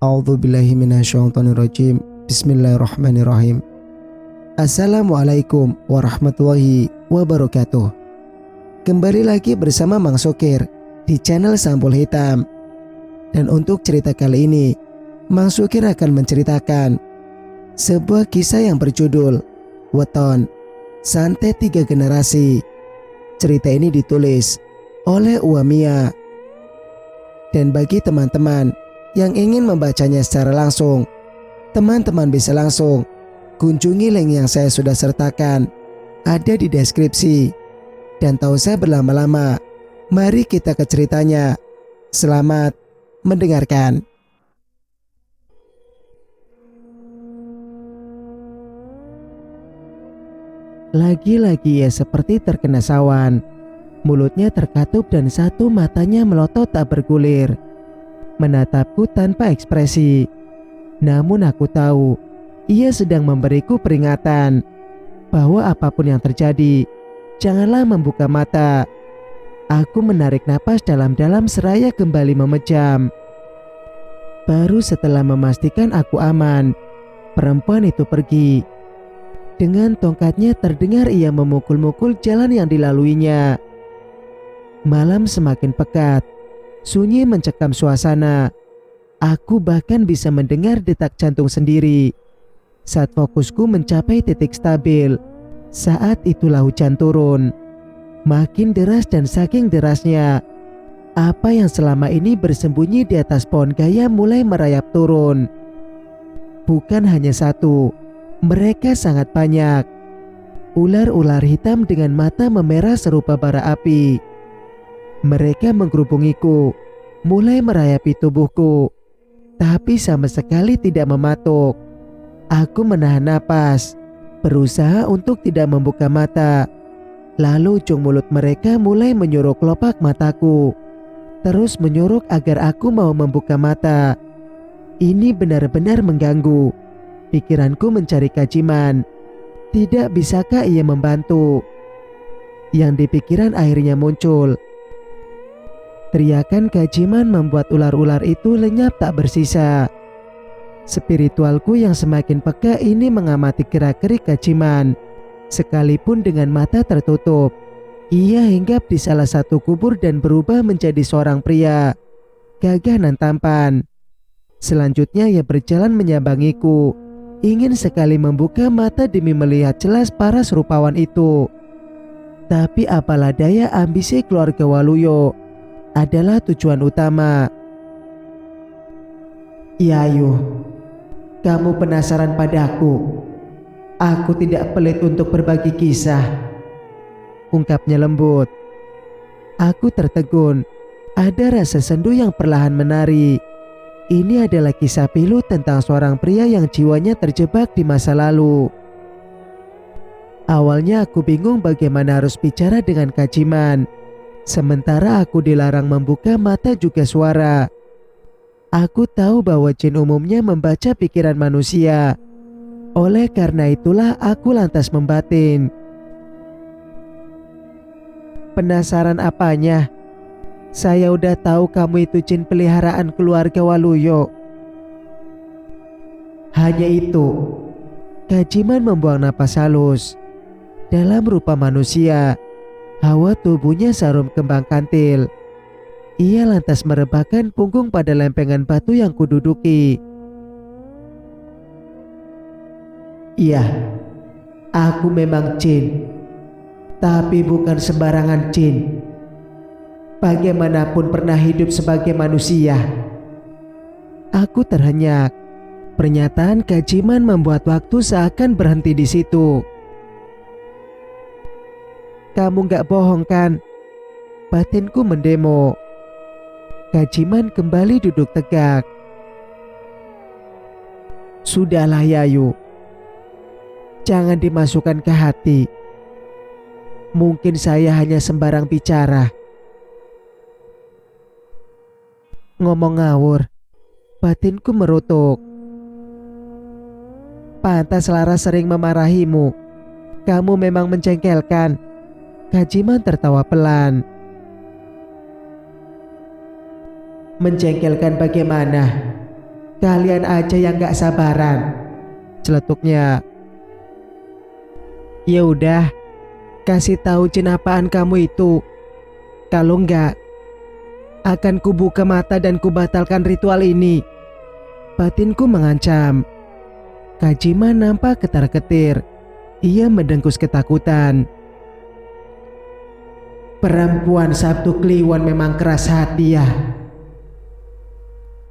A'udzubillahi minasyaitonirrajim. Bismillahirrahmanirrahim. Assalamualaikum warahmatullahi wabarakatuh. Kembali lagi bersama Mang Sokir di channel Sampul Hitam. Dan untuk cerita kali ini, Mang Sokir akan menceritakan sebuah kisah yang berjudul Weton Santet 3 Generasi. Cerita ini ditulis oleh Uwamia. Dan bagi teman-teman yang ingin membacanya secara langsung, teman-teman bisa langsung kunjungi link yang saya sudah sertakan, ada di deskripsi. Dan tak usah berlama-lama, mari kita ke ceritanya. Selamat mendengarkan. Lagi-lagi ia seperti terkena sawan. Mulutnya terkatup dan satu matanya melotot tak bergulir, menatapku tanpa ekspresi. Namun aku tahu ia sedang memberiku peringatan bahwa apapun yang terjadi, janganlah membuka mata. Aku menarik napas dalam-dalam seraya kembali memejam. Baru setelah memastikan aku aman, perempuan itu pergi. Dengan tongkatnya terdengar ia memukul-mukul jalan yang dilaluinya. Malam semakin pekat, sunyi mencekam suasana. Aku bahkan bisa mendengar detak jantung sendiri. Saat fokusku mencapai titik stabil, saat itulah hujan turun. Makin deras dan saking derasnya, apa yang selama ini bersembunyi di atas pohon gaya mulai merayap turun. Bukan hanya satu, mereka sangat banyak. Ular-ular hitam dengan mata memerah serupa bara api. Mereka menggerubungiku, mulai merayapi tubuhku, tapi sama sekali tidak mematuk. Aku menahan napas, berusaha untuk tidak membuka mata. Lalu ujung mulut mereka mulai menyuruk kelopak mataku, terus menyuruk agar aku mau membuka mata. Ini benar-benar mengganggu. Pikiranku mencari Kajiman. Tidak bisakah ia membantu? Yang di pikiran akhirnya muncul. Teriakan Kajiman membuat ular-ular itu lenyap tak bersisa. Spiritualku yang semakin peka ini mengamati gerak-gerik Kajiman. Sekalipun dengan mata tertutup, ia hinggap di salah satu kubur dan berubah menjadi seorang pria gagah dan tampan. Selanjutnya ia berjalan menyambangiku, ingin sekali membuka mata demi melihat jelas paras rupawan itu. Tapi apalah daya, ambisi keluarga Waluyo adalah tujuan utama. Yayu, kamu penasaran padaku? Aku tidak pelit untuk berbagi kisah, ungkapnya lembut. Aku tertegun, ada rasa sendu yang perlahan menari. Ini adalah kisah pilu tentang seorang pria yang jiwanya terjebak di masa lalu. Awalnya aku bingung bagaimana harus bicara dengan Kajiman, sementara aku dilarang membuka mata juga suara. Aku tahu bahwa jin umumnya membaca pikiran manusia. Oleh karena itulah aku lantas membatin. Penasaran apanya? Saya udah tahu kamu itu jin peliharaan keluarga Waluyo. Hanya itu. Kajiman membuang napas halus. Dalam rupa manusia, hawa tubuhnya sarum kembang kantil. Ia lantas merebahkan punggung pada lempengan batu yang kududuki. Iya, aku memang jin, tapi bukan sembarangan jin. Bagaimanapun pernah hidup sebagai manusia. Aku terhenyak. Pernyataan Kajiman membuat waktu seakan berhenti di situ. Kamu gak bohong kan? Batinku mendemo. Kajiman kembali duduk tegak. Sudahlah Yayu, jangan dimasukkan ke hati. Mungkin saya hanya sembarang bicara. Ngomong ngawur, batinku merutuk. Pantas Laras sering memarahimu. Kamu memang menjengkelkan. Kajiman tertawa pelan. Menjengkelkan bagaimana? Kalian aja yang gak sabaran, celetuknya. Ya udah, kasih tahu jin apaan kamu itu. Kalau enggak, akan kubuka mata dan kubatalkan ritual ini, batinku mengancam. Kajiman nampak ketar-ketir. Ia mendengkus ketakutan. Perempuan Sabtu Kliwon memang keras hati ya.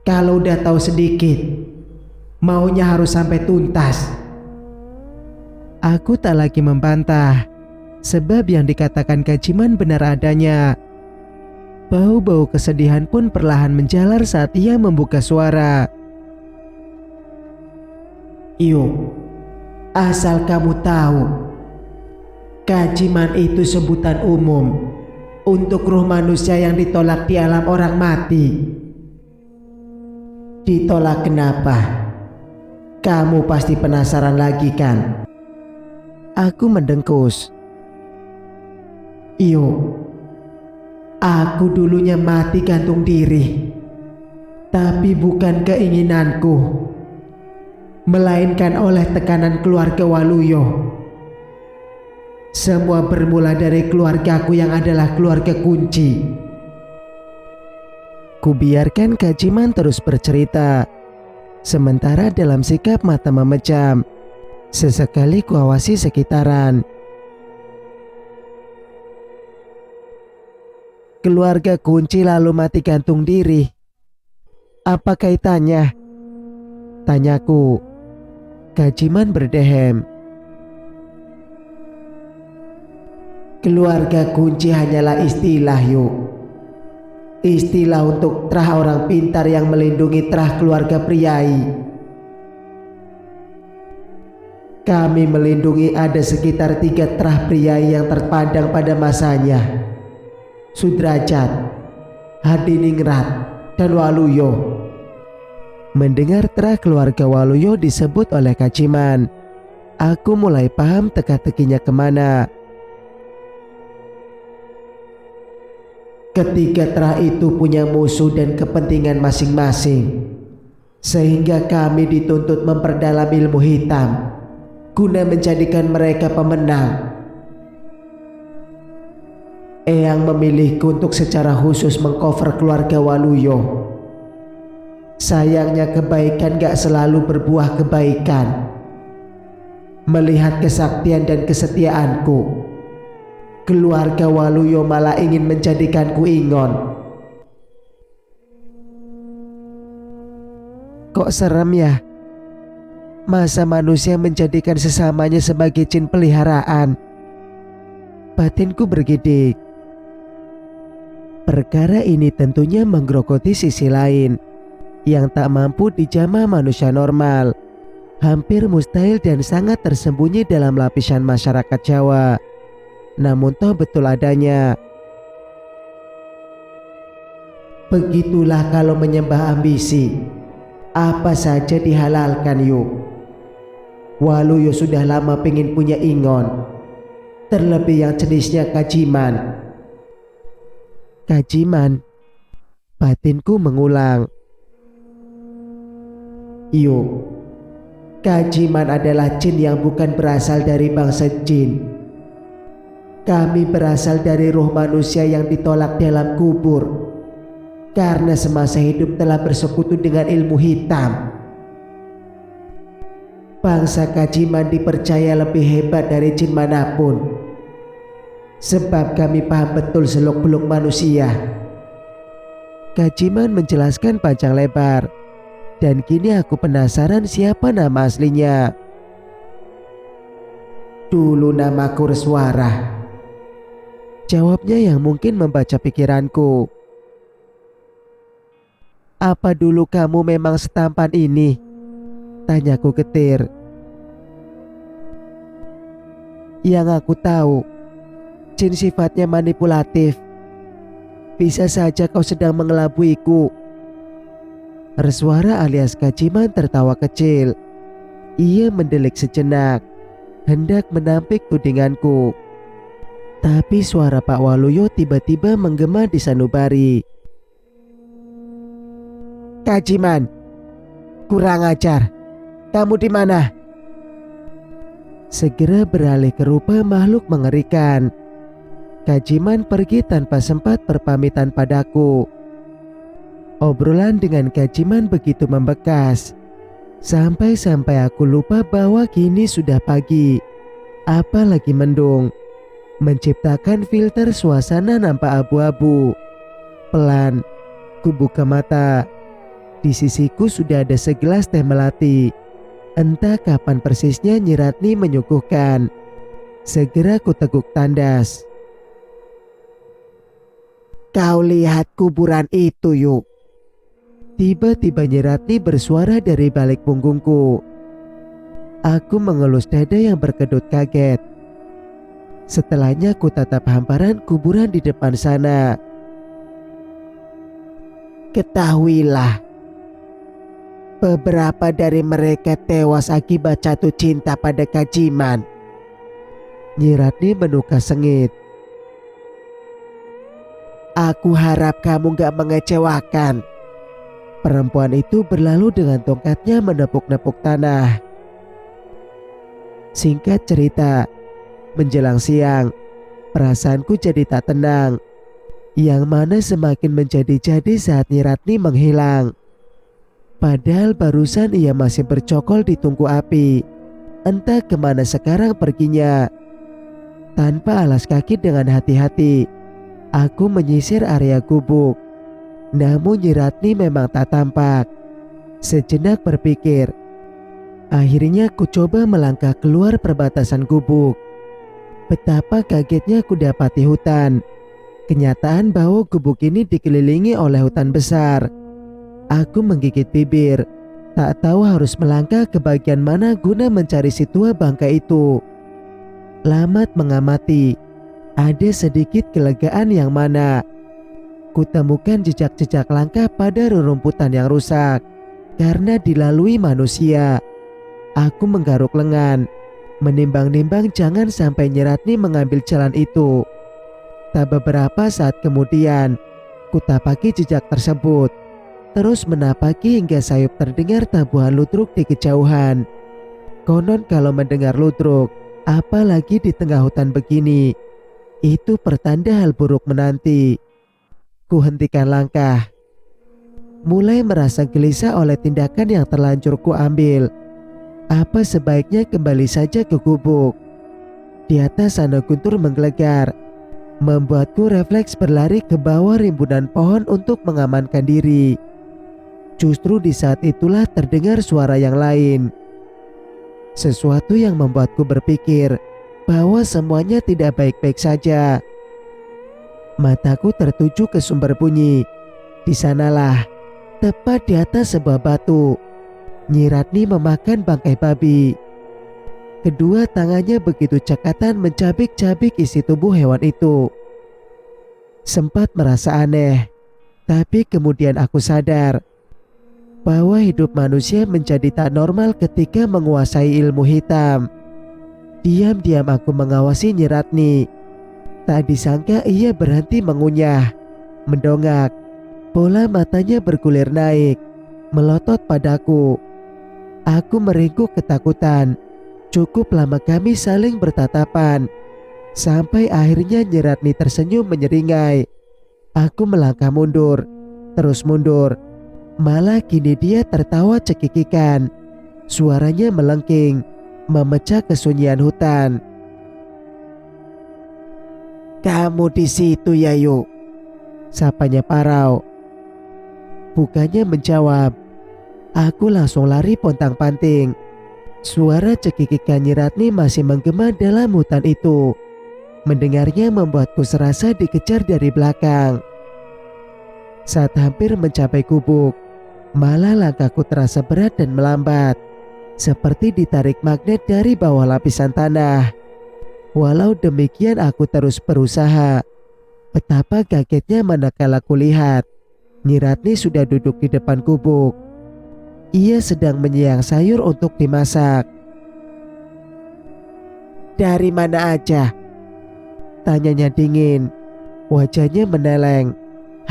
Kalau udah tahu sedikit, maunya harus sampai tuntas. Aku tak lagi membantah, sebab yang dikatakan Kajiman benar adanya. Bau-bau kesedihan pun perlahan menjalar saat ia membuka suara. Yuk, asal kamu tahu, Kajiman itu sebutan umum untuk ruh manusia yang ditolak di alam orang mati. Ditolak kenapa? Kamu pasti penasaran lagi kan? Aku mendengkus. Iyo, aku dulunya mati gantung diri. Tapi bukan keinginanku, melainkan oleh tekanan keluarga Waluyo. Semua bermula dari keluargaku yang adalah keluarga kunci. Kubiarkan Kajiman terus bercerita, sementara dalam sikap mata memejam. Sesekali kuawasi sekitaran. Keluarga kunci lalu mati gantung diri. Apa kaitannya? Tanyaku. Kajiman berdehem. Keluarga kunci hanyalah istilah yuk. Istilah untuk terah orang pintar yang melindungi terah keluarga priai. Kami melindungi ada sekitar 3 terah priai yang terpandang pada masanya. Sudrajat, Hadiningrat, dan Waluyo. Mendengar terah keluarga Waluyo disebut oleh Kajiman, aku mulai paham teka-tekinya kemana. Ketiga terah itu punya musuh dan kepentingan masing-masing, sehingga kami dituntut memperdalam ilmu hitam guna menjadikan mereka pemenang. Eyang memilihku untuk secara khusus mengcover keluarga Waluyo. Sayangnya kebaikan gak selalu berbuah kebaikan. Melihat kesaktian dan kesetiaanku, keluarga Waluyo malah ingin menjadikanku ingon. Kok serem ya? Masa manusia menjadikan sesamanya sebagai jin peliharaan? Batinku bergidik. Perkara ini tentunya menggerogoti sisi lain yang tak mampu dijamah manusia normal. Hampir mustahil dan sangat tersembunyi dalam lapisan masyarakat Jawa. Namun toh betul adanya. Begitulah kalau menyembah ambisi, apa saja dihalalkan yuk. Waluyo sudah lama pengen punya ingon, terlebih yang jenisnya Kajiman. Kajiman, batinku mengulang. Yuk, Kajiman adalah jin yang bukan berasal dari bangsa jin. Kami berasal dari roh manusia yang ditolak dalam kubur karena semasa hidup telah bersekutu dengan ilmu hitam. Bangsa Kajiman dipercaya lebih hebat dari jin manapun, sebab kami paham betul seluk-beluk manusia. Kajiman menjelaskan panjang lebar, dan kini aku penasaran siapa nama aslinya. Dulu namaku Reswara, jawabnya yang mungkin membaca pikiranku. Apa dulu kamu memang setampan ini? Tanyaku getir. Yang aku tahu, jin sifatnya manipulatif. Bisa saja kau sedang mengelabuiku. Reswara alias Kajiman tertawa kecil. Ia mendelik sejenak, hendak menampik tudinganku. Tapi suara Pak Waluyo tiba-tiba menggema di sanubari. Kajiman, Kurang ajar. Kamu di mana? Segera beralih ke rupa makhluk mengerikan. Kajiman pergi tanpa sempat berpamitan padaku. Obrolan dengan Kajiman begitu membekas. Sampai-sampai aku lupa bahwa kini sudah pagi. Apalagi mendung. Menciptakan filter suasana nampak abu-abu. Pelan, ku buka mata. Di sisiku sudah ada segelas teh melati. Entah kapan persisnya Nyi Ratni menyuguhkan. Segera ku teguk tandas. Kau lihat kuburan itu yuk. Tiba-tiba Nyi Ratni bersuara dari balik punggungku. Aku mengelus dada yang berkedut kaget. Setelahnya ku tatap hamparan kuburan di depan sana. Ketahuilah, beberapa dari mereka tewas akibat jatuh cinta pada Kajiman. Nyi Ratni menuka sengit. Aku harap kamu gak mengecewakan. Perempuan itu berlalu dengan tongkatnya menepuk-nepuk tanah. Singkat cerita, menjelang siang, perasaanku jadi tak tenang. Yang mana semakin menjadi-jadi saat Nyi Ratni menghilang. Padahal barusan ia masih bercokol di tungku api. Entah kemana sekarang perginya. Tanpa alas kaki dengan hati-hati, aku menyisir area gubuk. Namun Nyi Ratni memang tak tampak. Sejenak berpikir. Akhirnya ku coba melangkah keluar perbatasan gubuk. Betapa kagetnya ku dapati hutan. Kenyataan bahwa gubuk ini dikelilingi oleh hutan besar. Aku menggigit bibir. Tak tahu harus melangkah ke bagian mana guna mencari si tua bangkai itu. Lamat mengamati. Ada sedikit kelegaan yang mana kutemukan jejak-jejak langkah pada rerumputan yang rusak karena dilalui manusia. Aku menggaruk lengan, menimbang-nimbang jangan sampai Nyi Ratni mengambil jalan itu. Tak beberapa saat kemudian, kutapaki jejak tersebut, terus menapaki hingga sayup terdengar tabuhan ludruk di kejauhan. Konon kalau mendengar ludruk, apalagi di tengah hutan begini, itu pertanda hal buruk menanti. Ku hentikan langkah. Mulai merasa gelisah oleh tindakan yang terlanjur ku ambil. Apa sebaiknya kembali saja ke gubuk? Di atas sana guntur menggelegar, membuatku refleks berlari ke bawah rimbunan pohon untuk mengamankan diri. Justru di saat itulah terdengar suara yang lain. Sesuatu yang membuatku berpikir bahwa semuanya tidak baik-baik saja. Mataku tertuju ke sumber bunyi. Di sanalah, tepat di atas sebuah batu, Nyi Ratni memakan bangkai babi. Kedua tangannya begitu cekatan mencabik-cabik isi tubuh hewan itu. Sempat merasa aneh, tapi kemudian aku sadar bahwa hidup manusia menjadi tak normal ketika menguasai ilmu hitam. Diam-diam aku mengawasi Nyi Ratni. Tak disangka ia berhenti mengunyah, mendongak. Bola matanya bergulir naik, melotot padaku. Aku meringkuk ketakutan. Cukup lama kami saling bertatapan. Sampai akhirnya Nyi Ratni tersenyum menyeringai. Aku melangkah mundur, terus mundur. Malah kini dia tertawa cekikikan. Suaranya melengking, memecah kesunyian hutan. Kamu di situ ya yuk, sapanya parau. Bukannya menjawab. Aku langsung lari pontang-panting. Suara cekikikan Nyi Ratni masih menggema dalam hutan itu. Mendengarnya membuatku serasa dikejar dari belakang. Saat hampir mencapai gubuk, malah langkahku terasa berat dan melambat, seperti ditarik magnet dari bawah lapisan tanah. Walau demikian aku terus berusaha. Betapa kagetnya manakala kulihat Nyi Ratni sudah duduk di depan gubuk. Ia sedang menyiang sayur untuk dimasak. Dari mana aja? Tanyanya dingin. Wajahnya meneleng.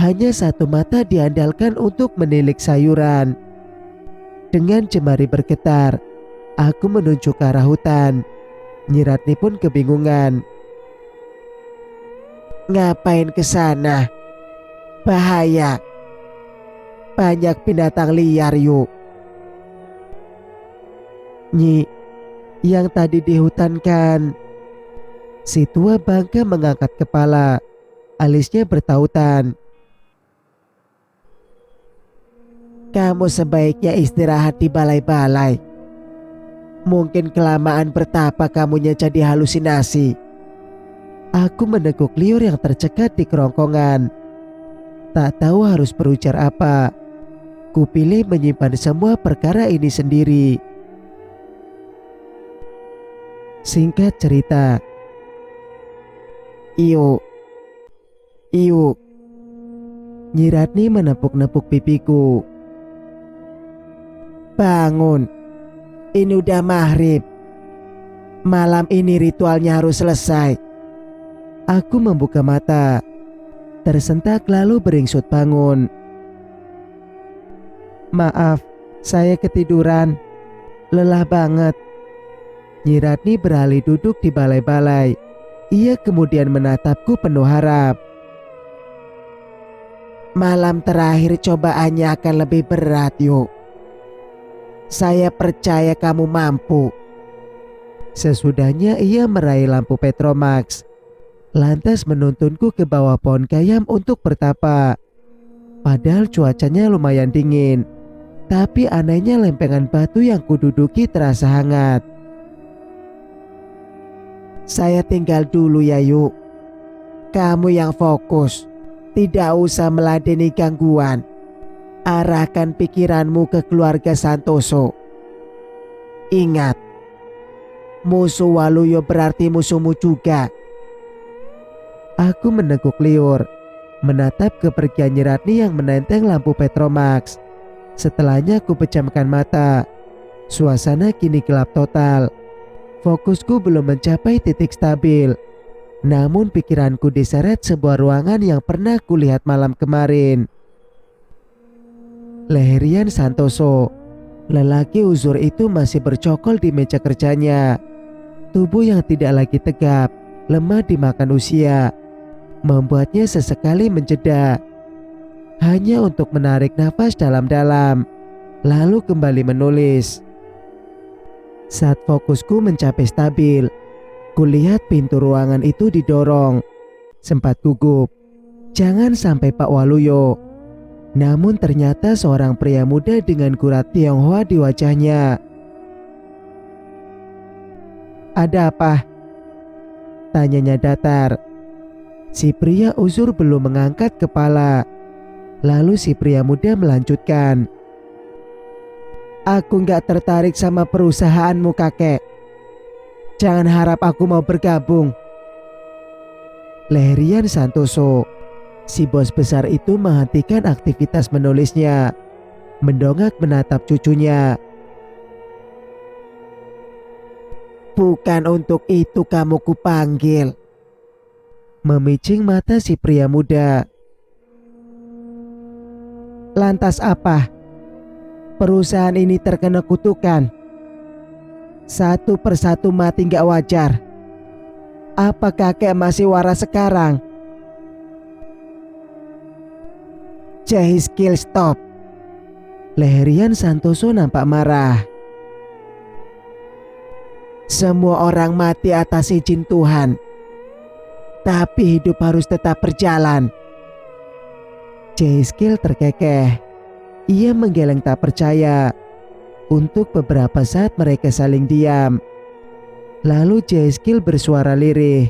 Hanya satu mata diandalkan untuk menilik sayuran. Dengan jemari bergetar, aku menunjuk ke arah hutan. Nyi Ratni pun kebingungan. Ngapain ke sana? Bahaya. Banyak binatang liar yuk. Nyi, yang tadi di hutan kan? Si tua bangga mengangkat kepala, alisnya bertautan. Kamu sebaiknya istirahat di balai-balai. Mungkin kelamaan bertapa kamunya jadi halusinasi. Aku meneguk liur yang tercekat di kerongkongan. Tak tahu harus berujar apa. Kupilih menyimpan semua perkara ini sendiri. Singkat cerita. Iyo. Nyi Ratni menepuk-nepuk pipiku. Bangun. Ini udah maghrib. Malam ini ritualnya harus selesai. Aku membuka mata. Tersentak lalu beringsut bangun. Maaf, saya ketiduran. Lelah banget. Nyi Ratni beralih duduk di balai-balai. Ia kemudian menatapku penuh harap. Malam terakhir cobaannya akan lebih berat yuk. Saya percaya kamu mampu. Sesudahnya ia meraih lampu Petromax. Lantas menuntunku ke bawah pohon kayam untuk bertapa. Padahal cuacanya lumayan dingin. Tapi anehnya lempengan batu yang kududuki terasa hangat. Saya tinggal dulu ya yuk. Kamu yang fokus. Tidak usah meladeni gangguan. Arahkan pikiranmu ke keluarga Santoso. Ingat, musuh Waluyo berarti musuhmu juga. Aku meneguk liur, menatap kepergian Nyi Ratni yang menenteng lampu Petromax. Setelahnya aku pejamkan mata. Suasana kini gelap total. Fokusku belum mencapai titik stabil. Namun pikiranku diseret sebuah ruangan yang pernah kulihat malam kemarin. Leherian Santoso, lelaki uzur itu masih bercokol di meja kerjanya. Tubuh yang tidak lagi tegap, lemah dimakan usia, membuatnya sesekali menjeda. Hanya untuk menarik nafas dalam-dalam, lalu kembali menulis. Saat fokusku mencapai stabil, kulihat pintu ruangan itu didorong. Sempat gugup, jangan sampai Pak Waluyo. Namun ternyata seorang pria muda dengan kurat Tionghoa di wajahnya. Ada apa? Tanyanya datar. Si pria uzur belum mengangkat kepala. Lalu si pria muda melanjutkan. Aku gak tertarik sama perusahaanmu kakek. Jangan harap aku mau bergabung. Leherian Santoso. Si bos besar itu menghentikan aktivitas menulisnya, mendongak menatap cucunya. Bukan untuk itu kamu kupanggil. Memicing mata si pria muda. Lantas apa? Perusahaan ini terkena kutukan. Satu persatu mati gak wajar. Apa kakek masih waras sekarang? Jahiskil stop. Leherian Santoso nampak marah. Semua orang mati atas izin Tuhan. Tapi hidup harus tetap berjalan. Jahiskil terkekeh. Ia menggeleng tak percaya. Untuk beberapa saat mereka saling diam. Lalu Jahiskil bersuara lirih.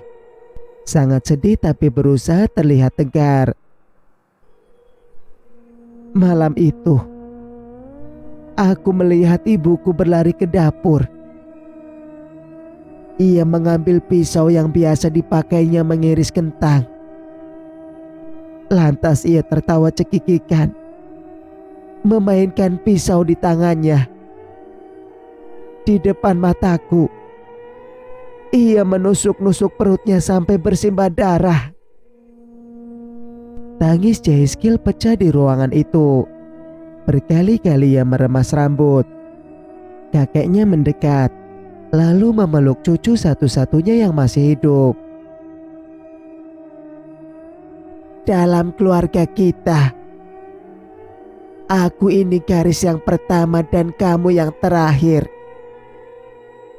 Sangat sedih tapi berusaha terlihat tegar. Malam itu, aku melihat ibuku berlari ke dapur. Ia mengambil pisau yang biasa dipakainya mengiris kentang. Lantas ia tertawa cekikikan, memainkan pisau di tangannya. Di depan mataku, ia menusuk-nusuk perutnya sampai bersimbah darah. Tangis Jahiskil pecah di ruangan itu. Berkali-kali ia meremas rambut. Kakeknya mendekat, lalu memeluk cucu satu-satunya yang masih hidup. Dalam keluarga kita, aku ini garis yang pertama dan kamu yang terakhir.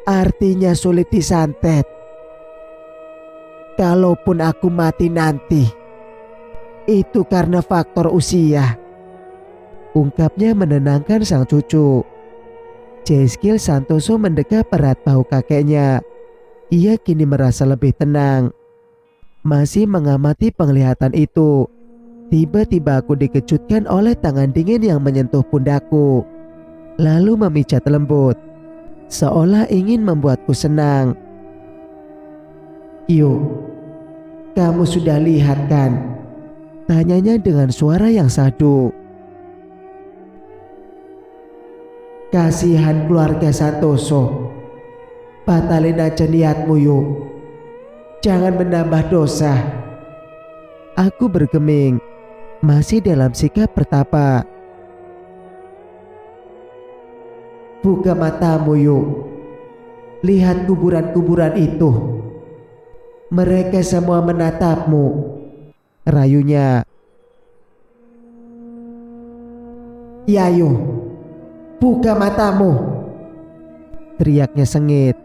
Artinya sulit disantet. Kalaupun aku mati nanti, itu karena faktor usia, ungkapnya menenangkan sang cucu. Jeskil Santoso mendekat erat bahu kakeknya. Ia kini merasa lebih tenang. Masih mengamati penglihatan itu, tiba-tiba aku dikejutkan oleh tangan dingin yang menyentuh pundakku, lalu memijat lembut, seolah ingin membuatku senang. "Yuk, kamu sudah lihat kan?" tanyanya dengan suara yang syahdu. "Kasihan keluarga Santoso. Batalin aja niatmu yuk. Jangan menambah dosa." Aku bergeming, masih dalam sikap bertapa. "Buka matamu yuk. Lihat kuburan-kuburan itu. Mereka semua menatapmu," rayunya. "Yayu, buka matamu," teriaknya sengit.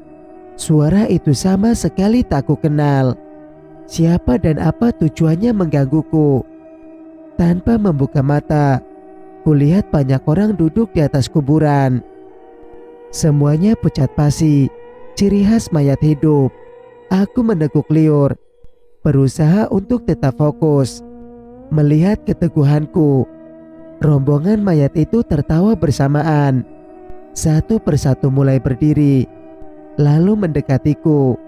Suara itu sama sekali tak ku kenal. Siapa dan apa tujuannya menggangguku? Tanpa membuka mata, kulihat banyak orang duduk di atas kuburan. Semuanya pucat pasi, ciri khas mayat hidup. Aku meneguk liur, berusaha untuk tetap fokus. Melihat keteguhanku, rombongan mayat itu tertawa bersamaan. Satu persatu mulai berdiri, lalu mendekatiku.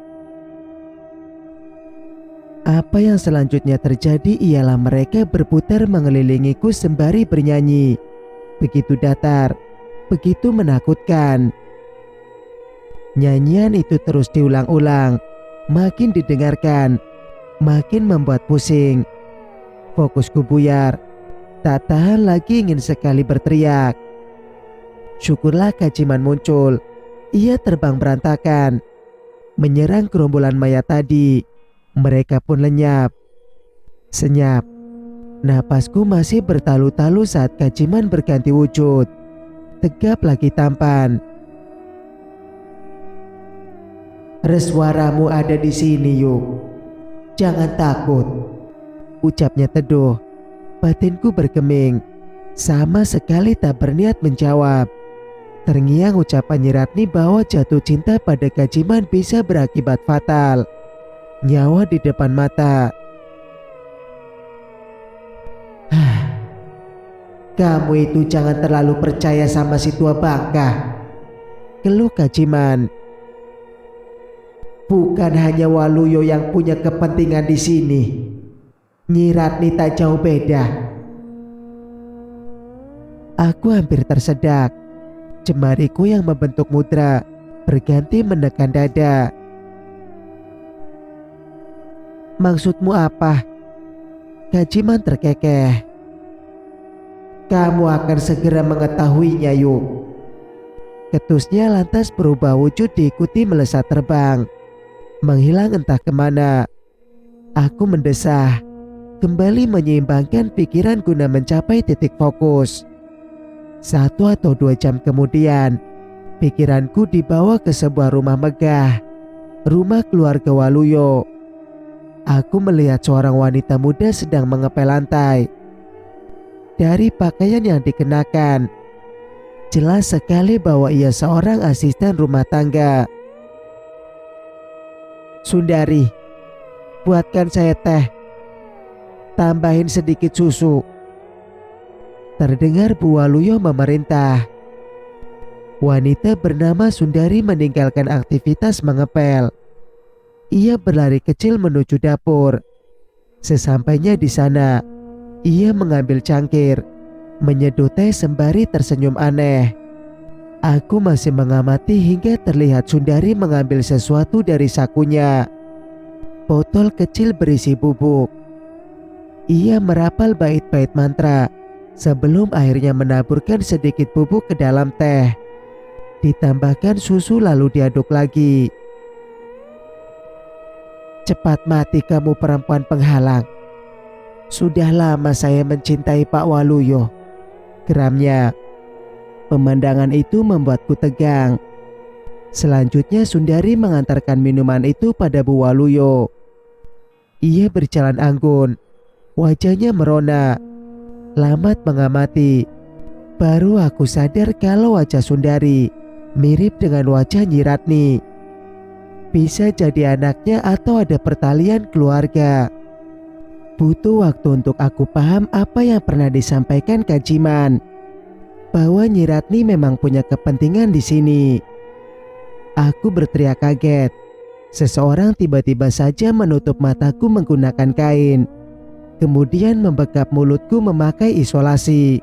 Apa yang selanjutnya terjadi ialah mereka berputar mengelilingiku sembari bernyanyi. Begitu datar, begitu menakutkan. Nyanyian itu terus diulang-ulang, makin didengarkan, makin membuat pusing. Fokusku buyar, tak tahan lagi ingin sekali berteriak. Syukurlah Kaciman muncul. Ia terbang berantakan, menyerang gerombolan mayat tadi. Mereka pun lenyap. Senyap. Napasku masih bertalu-talu saat Kaciman berganti wujud, tegap lagi tampan. "Reswaramu ada di sini yuk. Jangan takut," ucapnya teduh. Batinku bergeming, sama sekali tak berniat menjawab. Terngiang ucapan Nyiratni bahwa jatuh cinta pada Kaciman bisa berakibat fatal. Nyawa di depan mata. "Kamu itu jangan terlalu percaya sama si tua bangka," keluh Kaciman. "Bukan hanya Waluyo yang punya kepentingan di sini. Nyiratni tak jauh beda." Aku hampir tersedak. Jemariku yang membentuk mudra berganti menekan dada. "Maksudmu apa?" Kaciman terkekeh. "Kamu akan segera mengetahuinya yuk." Ketusnya lantas berubah wujud diikuti melesat terbang, menghilang entah kemana. Aku mendesah, kembali menyeimbangkan pikiran guna mencapai titik fokus. 1 atau 2 jam kemudian, pikiranku dibawa ke sebuah rumah megah, rumah keluarga Waluyo. Aku melihat seorang wanita muda sedang mengepel lantai. Dari pakaian yang dikenakan, jelas sekali bahwa ia seorang asisten rumah tangga. "Sundari, buatkan saya teh. Tambahin sedikit susu," terdengar Bu Waluyo memerintah. Wanita bernama Sundari meninggalkan aktivitas mengepel. Ia berlari kecil menuju dapur. Sesampainya di sana, ia mengambil cangkir, menyeduh teh sembari tersenyum aneh. Aku masih mengamati hingga terlihat Sundari mengambil sesuatu dari sakunya. Botol kecil berisi bubuk. Ia merapal bait-bait mantra sebelum akhirnya menaburkan sedikit bubuk ke dalam teh. ditambahkan susu lalu diaduk lagi. "Cepat mati kamu perempuan penghalang. Sudah lama saya mencintai Pak Waluyo," geramnya. Pemandangan itu membuatku tegang. Selanjutnya Sundari mengantarkan minuman itu pada Bu Waluyo. Ia berjalan anggun, wajahnya merona. Lamat mengamati. Baru aku sadar kalau wajah Sundari mirip dengan wajah Nyi Ratni. Bisa jadi anaknya atau ada pertalian keluarga. Butuh waktu untuk aku paham apa yang pernah disampaikan Kak Jiman, bahwa Nyi Ratni memang punya kepentingan di sini. Aku berteriak kaget. Seseorang tiba-tiba saja menutup mataku menggunakan kain, kemudian membekap mulutku memakai isolasi.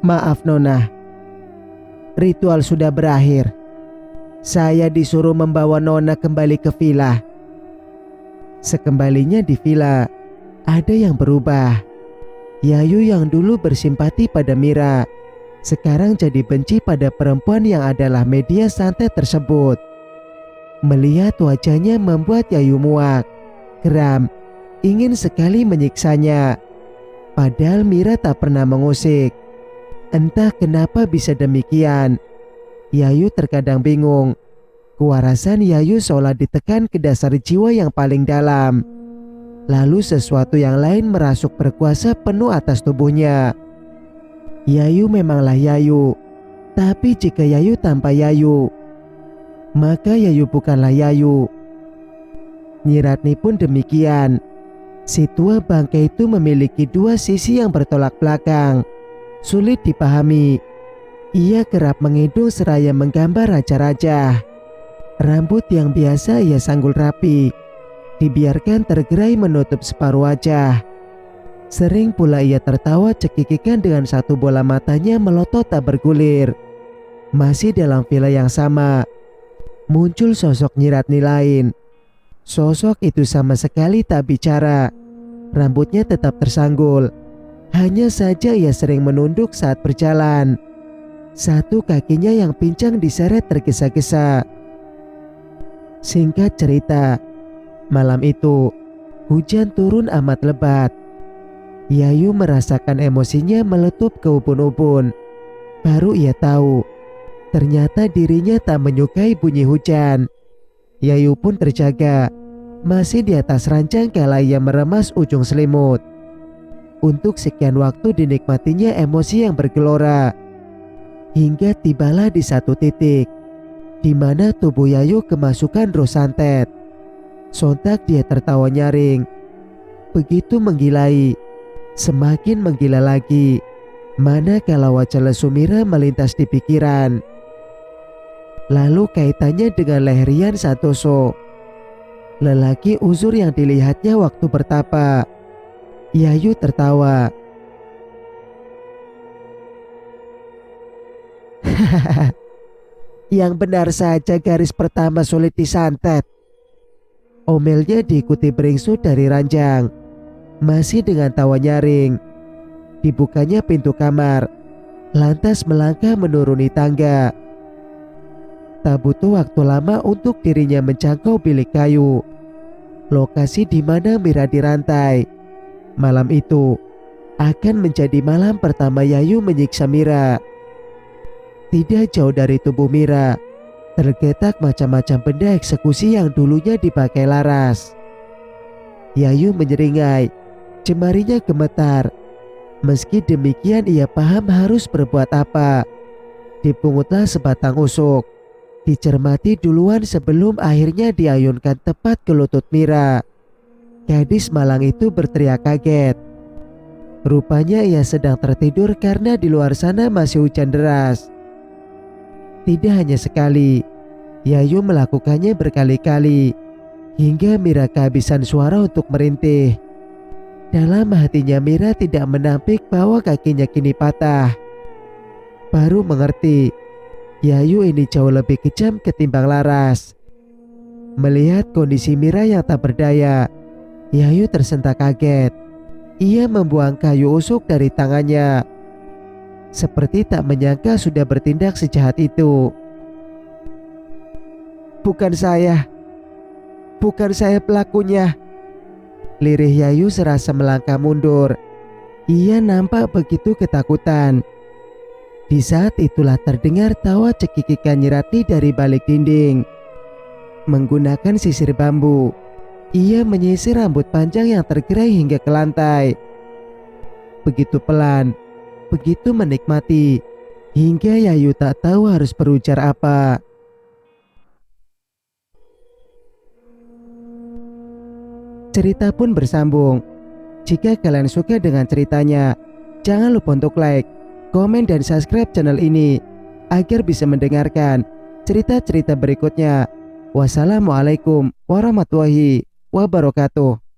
"Maaf Nona, ritual sudah berakhir. Saya disuruh membawa Nona kembali ke villa." Sekembalinya di villa, ada yang berubah. Yayu yang dulu bersimpati pada Mira, sekarang jadi benci pada perempuan yang adalah media santet tersebut. Melihat wajahnya membuat Yayu muak, geram, ingin sekali menyiksanya. Padahal Mira tak pernah mengusik. Entah kenapa bisa demikian. Yayu terkadang bingung. Kewarasan Yayu seolah ditekan ke dasar jiwa yang paling dalam. Lalu sesuatu yang lain merasuk berkuasa penuh atas tubuhnya. Yayu memanglah Yayu, tapi jika Yayu tanpa Yayu, maka Yayu bukanlah Yayu. Nyi Ratni pun demikian. Si tua bangke itu memiliki dua sisi yang bertolak belakang, sulit dipahami. Ia kerap mengidung seraya menggambar raja-raja. Rambut yang biasa ia sanggul rapi, dibiarkan tergerai menutup separuh wajah. Sering pula ia tertawa cekikikan dengan satu bola matanya melotot tak bergulir. Masih dalam villa yang sama, muncul sosok Nyi Ratni lain. Sosok itu sama sekali tak bicara. Rambutnya tetap tersanggul. Hanya saja ia sering menunduk saat berjalan. Satu kakinya yang pincang diseret tergesa-gesa. Singkat cerita, malam itu hujan turun amat lebat. Yayu merasakan emosinya meletup ke ubun-ubun. Baru ia tahu, ternyata dirinya tak menyukai bunyi hujan. Yayu pun terjaga, masih di atas ranjang kala ia meremas ujung selimut. Untuk sekian waktu dinikmatinya emosi yang bergelora. Hingga tibalah di satu titik, di mana tubuh Yayu kemasukan roh santet. Sontak dia tertawa nyaring. Begitu menggilai, semakin menggila lagi. Manakala wajah lesu Mira melintas di pikiran. Lalu kaitannya dengan Lehrian Santoso, lelaki uzur yang dilihatnya waktu bertapa. Yayu tertawa. Yang benar saja garis pertama sulit disantet. Omelnya diikuti beringsut dari ranjang. Masih dengan tawa nyaring. Dibukanya pintu kamar, lantas melangkah menuruni tangga. Tak butuh waktu lama untuk dirinya menjangkau bilik kayu, lokasi di mana Mira dirantai. Malam itu akan menjadi malam pertama Yayu menyiksa Mira. Tidak jauh dari tubuh Mira tergeletak macam-macam benda eksekusi yang dulunya dipakai Laras. Yayu menyeringai, jemarinya gemetar. Meski demikian ia paham harus berbuat apa. Dipungutlah sebatang usuk, dicermati duluan sebelum akhirnya diayunkan tepat ke lutut Mira. Gadis malang itu berteriak kaget. Rupanya ia sedang tertidur karena di luar sana masih hujan deras. Tidak hanya sekali, Yayu melakukannya berkali-kali, hingga Mira kehabisan suara untuk merintih. Dalam hatinya Mira tidak menampik bahwa kakinya kini patah. Baru mengerti, Yayu ini jauh lebih kejam ketimbang Laras. Melihat kondisi Mira yang tak berdaya, Yayu tersentak kaget. Ia membuang kayu usuk dari tangannya. seperti tak menyangka sudah bertindak sejahat itu. Bukan saya pelakunya. Lirih Yayu serasa melangkah mundur. Ia nampak begitu ketakutan. Di saat itulah terdengar tawa cekikikan Nyi dari balik dinding. Menggunakan sisir bambu, ia menyisir rambut panjang yang tergerai hingga ke lantai. Begitu pelan, begitu menikmati, hingga Yayu tak tahu harus berujar apa. Cerita pun bersambung. Jika kalian suka dengan ceritanya, jangan lupa untuk like, komen, dan subscribe channel ini agar bisa mendengarkan cerita-cerita berikutnya. Wassalamualaikum warahmatullahi wabarakatuh.